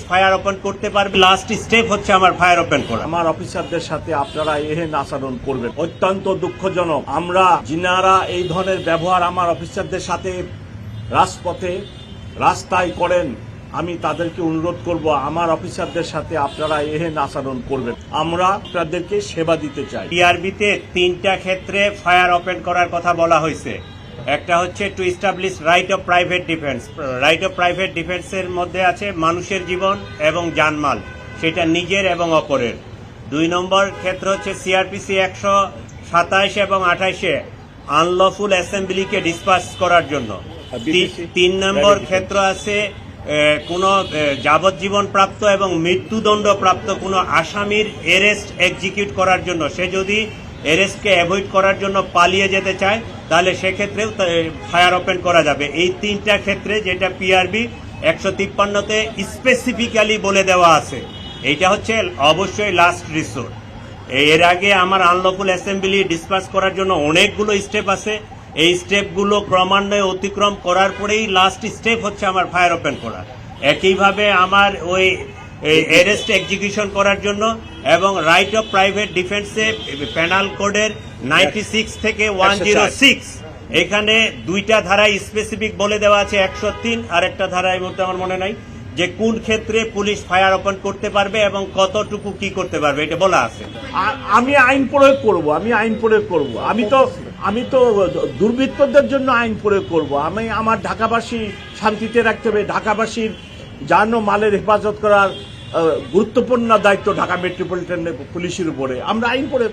Fire open করতে পারবে। Last step হচ্ছে আমার ফায়ার ওপেন করা। আমার অফিসারদের সাথে আপনারা এহেন আচরণ করবেন, অত্যন্ত দুঃখজনক। আমরা যিনারা এই ধরনের ব্যবহার আমার অফিসারদের সাথে রাজপথে রাস্তায় করেন, আমি তাদেরকে অনুরোধ করব আমার অফিসারদের সাথে আপনারা এহেন আচরণ করবেন। আমরা আপনাদেরকে সেবা দিতে চাই। পিআরবিতে 3টা ক্ষেত্রে ফায়ার ওপেন করার কথা বলা হয়েছে। একটা হচ্ছে to establish right of private defence. Right of private ডিফেন্সের মধ্যে আছে মানুষের জীবন এবং জানমাল, সেটা নিজের এবং অপরের। 2 নম্বর ক্ষেত্র হচ্ছে সিআরপিসি 127 এবং 28-এ আনলফুল অ্যাসেম্বলিকে ডিসপার্স করার জন্য। 3 নম্বর ক্ষেত্র আছে কোনো যাবজ্জীবন প্রাপ্ত এবং মৃত্যুদণ্ড প্রাপ্ত কোনো আসামির এরেস্ট এক্সিকিউট করার জন্য। সে যদি এরেস্টকে অ্যাভয়েড করার জন্য পালিয়ে যেতে চায় তাহলে সেক্ষেত্রেও ফায়ার ওপেন করা যাবে। এই 3টা ক্ষেত্রে যেটা পিআরবি 153-তে স্পেসিফিক্যালি বলে দেওয়া আছে। এইটা হচ্ছে অবশ্যই লাস্ট রিসোর্ট। এর আগে আমার আনলফুল অ্যাসেম্বলি ডিসপার্স করার জন্য অনেকগুলো স্টেপ আছে। এই স্টেপগুলো ক্রমান্বয়ে অতিক্রম করার পরেই লাস্ট স্টেপ হচ্ছে আমার ফায়ার ওপেন করা। একইভাবে আমার ওই অ্যারেস্ট এক্সিকিউশন করার জন্য এবং রাইট অফ প্রাইভেট ডিফেন্সে পেনাল কোডের 96 থেকে 106 এখানে 2টা ধারায় স্পেসিফিক বলে দেওয়া আছে। 103 আর একটা ধারা এই মুহূর্তে আমার মনে নাই যে কোন ক্ষেত্রে পুলিশ ফায়ার ওপেন করতে পারবে এবং কতটুকু কি করতে পারবে, এটা বলা আছে। আমি আইন প্রয়োগ করব, আমি তো দুর্বৃত্তদের জন্য আইন প্রয়োগ করব। আমি আমার ঢাকাবাসী শান্তিতে রাখতে হবে। ঢাকাবাসীর জান ও মালের হেফাজত করার গুরুত্বপূর্ণ দায়িত্ব ঢাকা মেট্রোপলিটন পুলিশের উপরে। আমরা আইন প্রয়োগ